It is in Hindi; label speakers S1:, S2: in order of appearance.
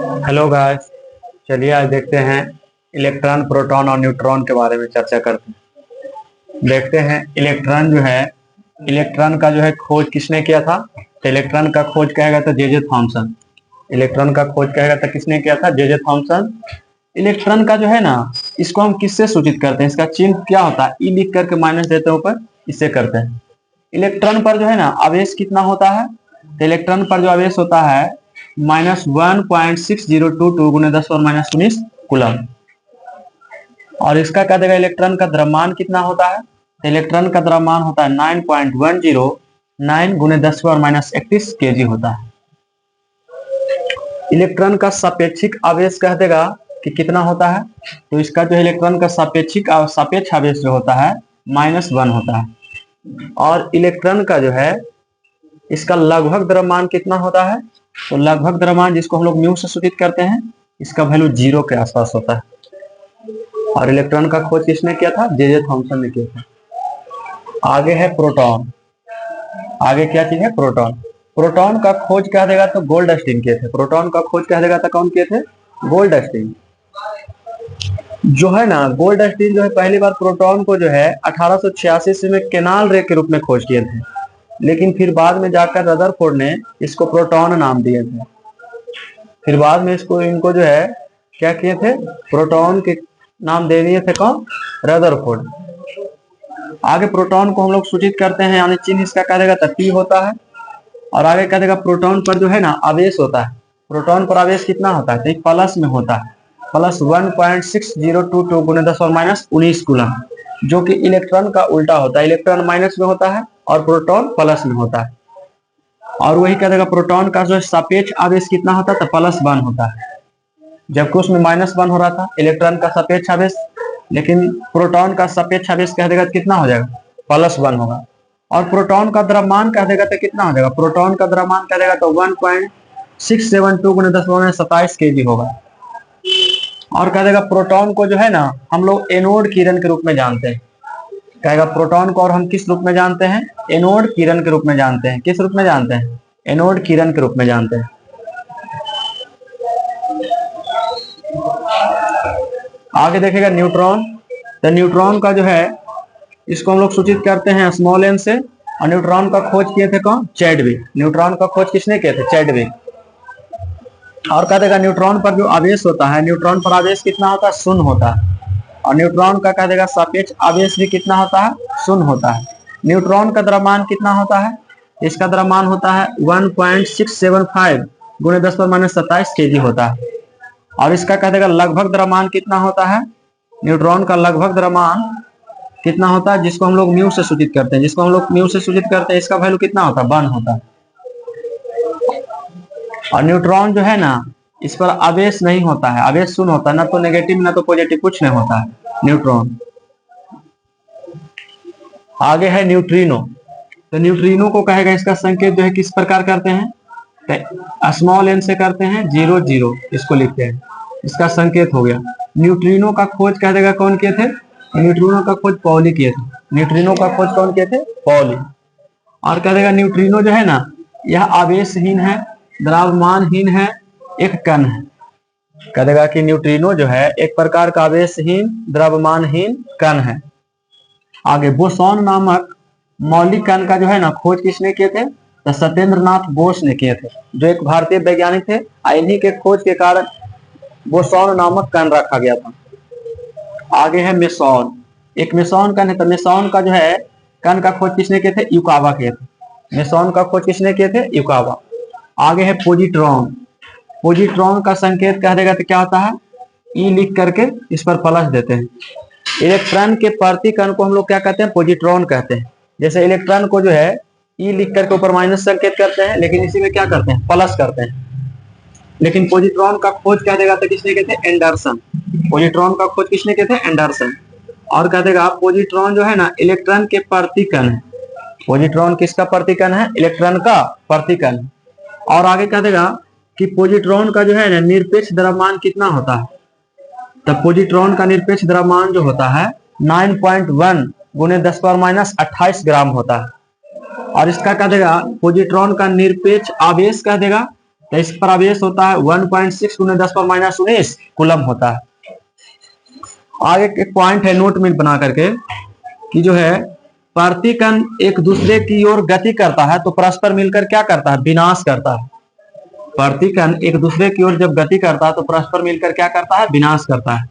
S1: Hello guys. चलिए आज देखते हैं इलेक्ट्रॉन, प्रोटॉन और न्यूट्रॉन के बारे में चर्चा करते हैं। देखते हैं इलेक्ट्रॉन जो है, इलेक्ट्रॉन का जो है खोज किसने किया था। तो इलेक्ट्रॉन का खोज कहेगा तो जे थॉमसन। इलेक्ट्रॉन का खोज कहेगा तो किसने किया था, जे थॉमसन। इलेक्ट्रॉन का जो है ना, इसको हम किससे सूचित करते हैं, इसका चिन्ह क्या होता है, ई लिख करके माइनस देते हैं ऊपर, इससे करते हैं। इलेक्ट्रॉन पर जो है ना आवेश कितना होता है, तो इलेक्ट्रॉन पर जो आवेश होता है -1.6022 गुने 10⁻19 कूलम। और इसका क्या देगा, इलेक्ट्रॉन का द्रव्यमान कितना होता है, तो इलेक्ट्रॉन का द्रव्यमान होता है 9.109 गुने 10⁻31 केजी होता है। इलेक्ट्रॉन का सापेक्षिक आवेश कह देगा कि कितना होता है, तो इसका जो इलेक्ट्रॉन का सापेक्ष आवेश जो होता है -1 होता है। और इलेक्ट्रॉन का जो है इसका लगभग द्रव्यमान कितना होता है, तो लगभग द्रव्यमान जिसको हम लोग म्यू से सूचित करते हैं, इसका वैल्यू 0 के आसपास होता है। और इलेक्ट्रॉन का खोज किसने किया था, जे थॉमसन ने किया था। आगे है प्रोटॉन। आगे क्या चीज है, प्रोटॉन। प्रोटॉन का खोज क्या देगा, तो गोल्डस्टीन किए थे। प्रोटॉन का खोज क्या देगा, तो कौन किए थे, गोल्डस्टीन। जो है ना, गोल्डस्टीन जो है पहली बार प्रोटॉन को जो है 1886 में केनाल रे के रूप में खोज किए थे, लेकिन फिर बाद में जाकर रदरफोर्ड ने इसको प्रोटॉन नाम दिए थे। फिर बाद में इनको जो है क्या किए थे, प्रोटॉन के नाम दे दिए थे कौन, रदरफोर्ड। आगे प्रोटॉन को हम लोग सूचित करते हैं, यानी चिन्ह इसका क्या देगा, तो P होता है। और आगे क्या देगा, प्रोटॉन पर जो है ना आवेश होता है। प्रोटॉन पर आवेश कितना होता है, तो प्लस में होता है, प्लस 1.6022 गुने 10⁻19 कूलम, जो कि इलेक्ट्रॉन का उल्टा होता है। इलेक्ट्रॉन माइनस में होता है और प्रोटॉन प्लस में होता है। और वही कह देगा प्रोटॉन का जो सापेक्ष आवेश कितना होता है, तो +1 होता है, जबकि उसमें -1 हो रहा था इलेक्ट्रॉन का सापेक्ष आवेश। लेकिन प्रोटॉन का सापेक्ष आवेश कह देगा कितना हो जाएगा, +1 होगा। और प्रोटॉन का द्रव्यमान कह देगा तो कितना हो जाएगा, प्रोटॉन का द्रव्यमान कह देगा तो 1.672 गुने 10⁻27 केजी होगा। और कह देगा प्रोटॉन को जो है ना हम लोग एनोड किरण के रूप में जानते हैं। कहेगा प्रोटॉन को और हम किस रूप में जानते हैं, एनोड किरण के रूप में जानते हैं। किस रूप में जानते हैं, एनोड किरण के रूप में जानते हैं। आगे देखेगा न्यूट्रॉन। तो न्यूट्रॉन का जो है इसको हम लोग सूचित करते हैं स्मॉल एन से। और न्यूट्रॉन का खोज किए थे कौन, चैडविक। न्यूट्रॉन का खोज किसने किए थे, चैडविक। और कह देगा न्यूट्रॉन पर जो आवेश होता है, न्यूट्रॉन पर आवेश कितना होता है, 0 होता है। और न्यूट्रॉन का कह देगा सापेक्ष आवेश भी कितना होता है, 0 होता है। न्यूट्रॉन का द्रव्यमान कितना होता है, इसका द्रव्यमान होता है 1.675 गुणे 10⁻27 केजी होता है। और इसका कह देगा लगभग द्रव्यमान कितना होता है, न्यूट्रॉन का लगभग द्रव्यमान कितना होता है, जिसको हम लोग म्यू से सूचित करते हैं। जिसको हम लोग म्यू से सूचित करते हैं, इसका वैल्यू कितना होता है, 1 होता है। और न्यूट्रॉन जो है ना, इस पर आवेश नहीं होता है, आवेश 0 होता है, ना तो नेगेटिव ना तो पॉजिटिव, कुछ नहीं होता है न्यूट्रॉन। आगे है न्यूट्रिनो। तो न्यूट्रिनो को कहेगा इसका संकेत जो है किस प्रकार करते हैं, तो स्मॉल एन से करते हैं, 0 0 इसको लिखते हैं, इसका संकेत हो गया। न्यूट्रिनो का खोज कह देगा कौन किए थे, न्यूट्रिनो का खोज पॉली किए थे। न्यूट्रिनो का खोज कौन किए थे, पॉली। और कह देगा न्यूट्रिनो जो है ना, यह आवेशहीन है, द्रव्यमानहीन है, एक कण है। कह देगा कि न्यूट्रिनो जो है एक प्रकार का आवेशहीन द्रव्यमानहीन कण है। आगे बोसॉन नामक मौलिक कण का जो है ना खोज किसने किए थे, तो सत्येंद्र नाथ बोस ने किए थे, जो एक भारतीय वैज्ञानिक थे। इन्हीं के खोज के कारण बोसॉन नामक कण रखा गया था। आगे है मेसॉन। एक मेसॉन कण है, तो मेसॉन का जो है कण का खोज किसने किए थे, युकावा किए थे। मेसॉन का खोज किसने किए थे, युकावा। आगे है पोजिट्रॉन। पोजिट्रॉन का संकेत कह देगा तो क्या होता है, ई लिख करके इस पर प्लस देते हैं। इलेक्ट्रॉन के प्रति कण को हम लोग क्या कहते हैं, पोजिट्रॉन कहते हैं। जैसे इलेक्ट्रॉन को जो है ई लिख करके ऊपर माइनस संकेत करते हैं, लेकिन इसी में क्या करते हैं, प्लस करते हैं। लेकिन पोजिट्रॉन का खोज क्या देगा तो किसने किए थे, एंडरसन। पोजिट्रॉन का खोज किसने किए थे, एंडरसन। और कह देगा पोजिट्रॉन जो है ना इलेक्ट्रॉन के प्रतिकण है। पोजिट्रॉन किसका प्रतिकण है, इलेक्ट्रॉन का प्रतिकण। और आगे कह देगा कि पोजिट्रॉन का जो है ना निरपेक्ष द्रव्यमान कितना होता है, तो पोजिट्रॉन का निरपेक्ष द्रव्यमान जो होता है 9.1 गुने 10⁻28 ग्राम होता है। और इसका कह देगा पोजिट्रॉन का निरपेक्ष आवेश कह देगा तो इस पर आवेश होता है 1.6 × 10⁻19 कूलम होता है। आगे एक पॉइंट है नोट में बना करके कि जो है प्रतिकण एक दूसरे की ओर गति करता है तो परस्पर मिलकर क्या करता है, विनाश करता है। प्रतिकण एक दूसरे की ओर जब गति करता है तो परस्पर मिलकर क्या करता है, विनाश करता है।